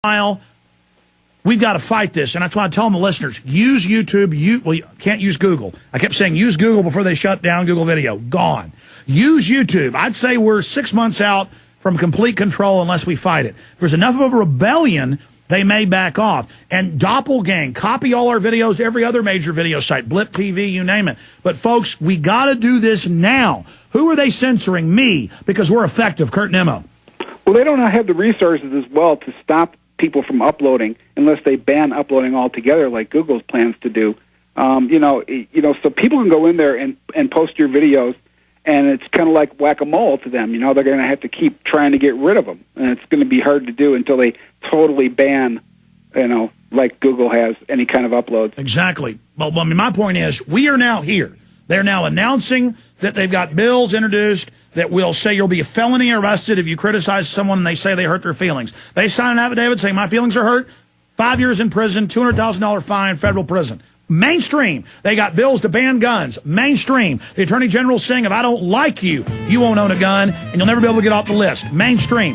while, we've got to fight this. And that's why I tell the listeners, use YouTube. You can't use Google. I kept saying use Google before they shut down Google Video. Gone. Use YouTube. I'd say we're 6 months out from complete control unless we fight it. If there's enough of a rebellion, they may back off. And Doppelgang, copy all our videos, every other major video site, Blip TV, you name it. But, folks, we got to do this now. Who are they censoring? Me, because we're effective. Kurt Nimmo. Well, they don't have the resources as well to stop people from uploading unless they ban uploading altogether like Google's plans to do. So people can go in there and post your videos, and it's kind of like whack-a-mole to them. They're going to have to keep trying to get rid of them, and it's going to be hard to do until they totally ban, like Google has, any kind of uploads. Exactly. Well, my point is, we are now here. They're now announcing that they've got bills introduced that will say you'll be a felony arrested if you criticize someone and they say they hurt their feelings. They sign an affidavit saying my feelings are hurt, 5 years in prison, $200,000 fine, federal prison. Mainstream. They got bills to ban guns. Mainstream. The Attorney General saying if I don't like you, you won't own a gun and you'll never be able to get off the list. Mainstream.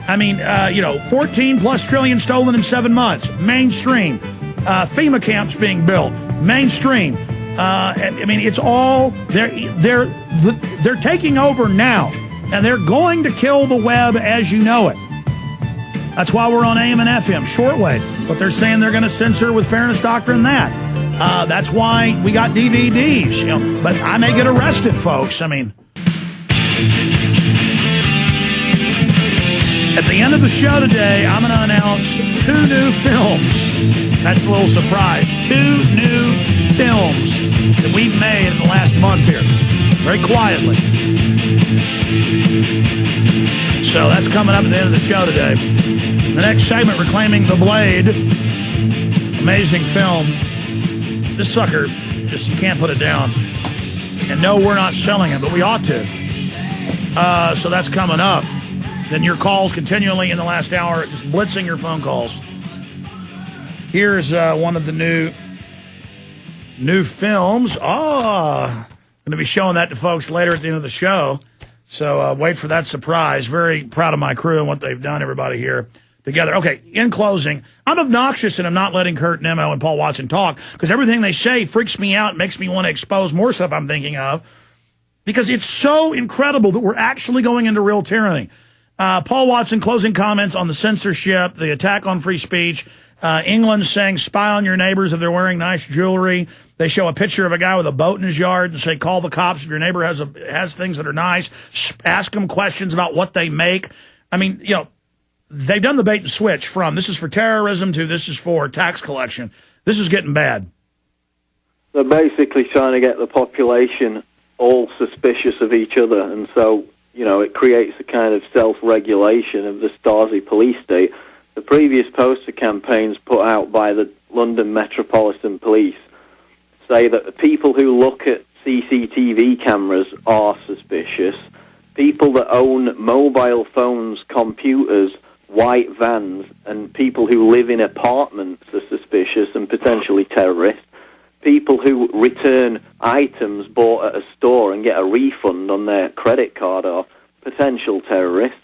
14+ trillion stolen in 7 months. Mainstream. FEMA camps being built. Mainstream. It's all they're taking over now, and they're going to kill the web as you know it. That's why we're on AM and FM, shortwave. But they're saying they're going to censor with fairness doctrine that. That's why we got DVDs. But I may get arrested, folks. At the end of the show today, I'm going to announce 2 new films. That's a little surprise. 2 new films that we've made in the last month here, very quietly. So that's coming up at the end of the show today. The next segment, Reclaiming the Blade. Amazing film. This sucker, you can't put it down. And no, we're not selling it, but we ought to. So that's coming up. Then your calls continually in the last hour, just blitzing your phone calls. Here's one of the new films. I'm going to be showing that to folks later at the end of the show. So wait for that surprise. Very proud of my crew and what they've done, everybody here together. Okay, in closing, I'm obnoxious and I'm not letting Kurt Nimmo and Paul Watson talk because everything they say freaks me out, makes me want to expose more stuff I'm thinking of because it's so incredible that we're actually going into real tyranny. Paul Watson, closing comments on the censorship, the attack on free speech. England saying spy on your neighbors if they're wearing nice jewelry. They show a picture of a guy with a boat in his yard and say, call the cops if your neighbor has things that are nice. Ask them questions about what they make. They've done the bait and switch from this is for terrorism to this is for tax collection. This is getting bad. They're basically trying to get the population all suspicious of each other, and so, it creates a kind of self-regulation of the Stasi police state. The previous poster campaigns put out by the London Metropolitan Police say that people who look at CCTV cameras are suspicious. People that own mobile phones, computers, white vans, and people who live in apartments are suspicious and potentially terrorists. People who return items bought at a store and get a refund on their credit card are potential terrorists.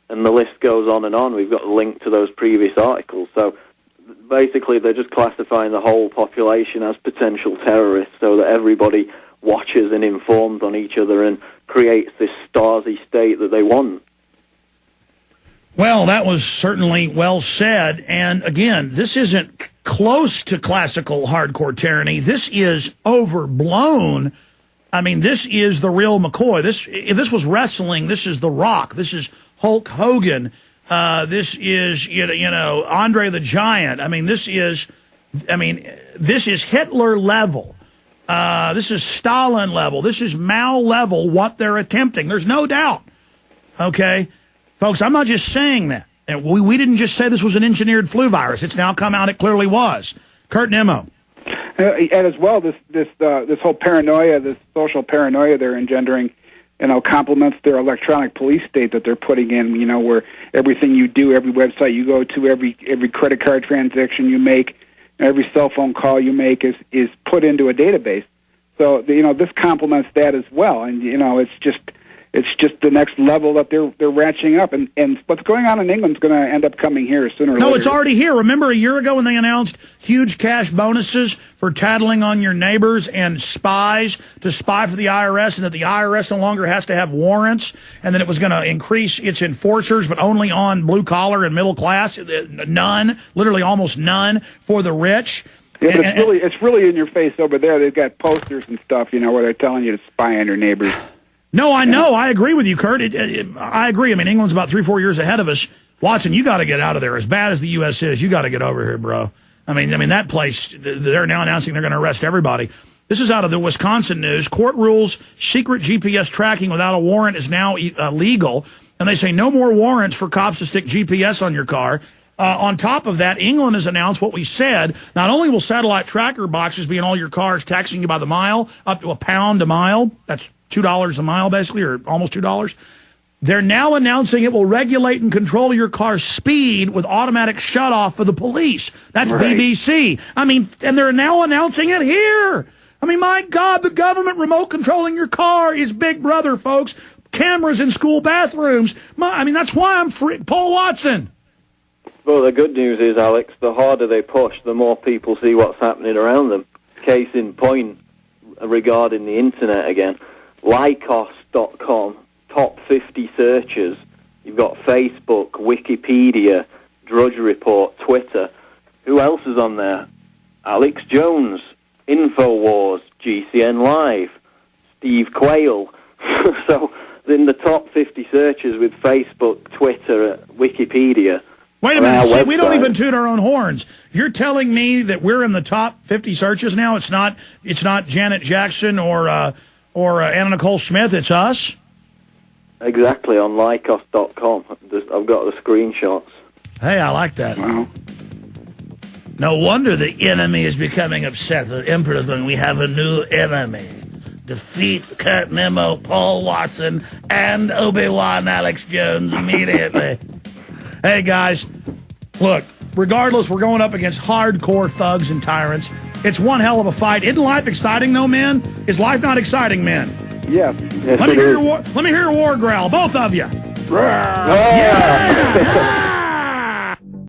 And the list goes on and on. We've got a link to those previous articles. So basically they're just classifying the whole population as potential terrorists so that everybody watches and informs on each other and creates this Stasi state that they want. Well, that was certainly well said. And again, this isn't close to classical hardcore tyranny. This is overblown. This is the real McCoy. If this was wrestling, this is The Rock. This is Hulk Hogan. This is, Andre the Giant. This is Hitler level. This is Stalin level. This is Mao level, what they're attempting. There's no doubt. Okay? Folks, I'm not just saying that. And we didn't just say this was an engineered flu virus. It's now come out it clearly was. Kurt Nimmo. And as well, this whole paranoia, this social paranoia they're engendering, complements their electronic police state that they're putting in, where everything you do, every website you go to, every credit card transaction you make, every cell phone call you make is put into a database. So, this complements that as well. And, it's just, it's just the next level that they're ratcheting up, and what's going on in England's going to end up coming here sooner or later. No, it's already here. Remember a year ago when they announced huge cash bonuses for tattling on your neighbors and spies to spy for the IRS, and that the IRS no longer has to have warrants, and that it was going to increase its enforcers, but only on blue collar and middle class, none, literally almost none for the rich. Yeah, but it's really in your face over there. They've got posters and stuff, where they're telling you to spy on your neighbors. No, I know. I agree with you, Kurt. I agree. I mean, England's about 3-4 years ahead of us. Watson, you got to get out of there. As bad as the U.S. is, you got to get over here, bro. I mean, that place, they're now announcing they're going to arrest everybody. This is out of the Wisconsin News. Court rules secret GPS tracking without a warrant is now legal. And they say no more warrants for cops to stick GPS on your car. On top of that, England has announced what we said. Not only will satellite tracker boxes be in all your cars, taxing you by the mile, up to £1 a mile. That's $2 a mile, basically, or almost $2. They're now announcing it will regulate and control your car's speed with automatic shutoff for the police. That's right. BBC. I mean, and they're now announcing it here. I mean, my God, the government remote controlling your car is Big Brother, folks. Cameras in school bathrooms. That's why I'm free. Paul Watson. Well, the good news is, Alex, the harder they push, the more people see what's happening around them. Case in point, regarding the internet again, Lycos.com, top 50 searches. You've got Facebook, Wikipedia, Drudge Report, Twitter. Who else is on there? Alex Jones, InfoWars, GCN Live, Steve Quayle. So, in the top 50 searches with Facebook, Twitter, Wikipedia. Wait a minute. See, we don't even toot our own horns. You're telling me that we're in the top 50 searches now? It's not Janet Jackson or Anna Nicole Smith. It's us? Exactly, on Lycos.com. I've got the screenshots. Hey, I like that. Wow. No wonder the enemy is becoming upset. The Emperor's going, we have a new enemy. Defeat Kurt Nemo, Paul Watson, and Obi-Wan Alex Jones immediately. Hey, guys, look, regardless, we're going up against hardcore thugs and tyrants. It's one hell of a fight. Isn't life exciting, though, men? Is life not exciting, men? Yes. Let me hear your war growl, both of you. Yeah!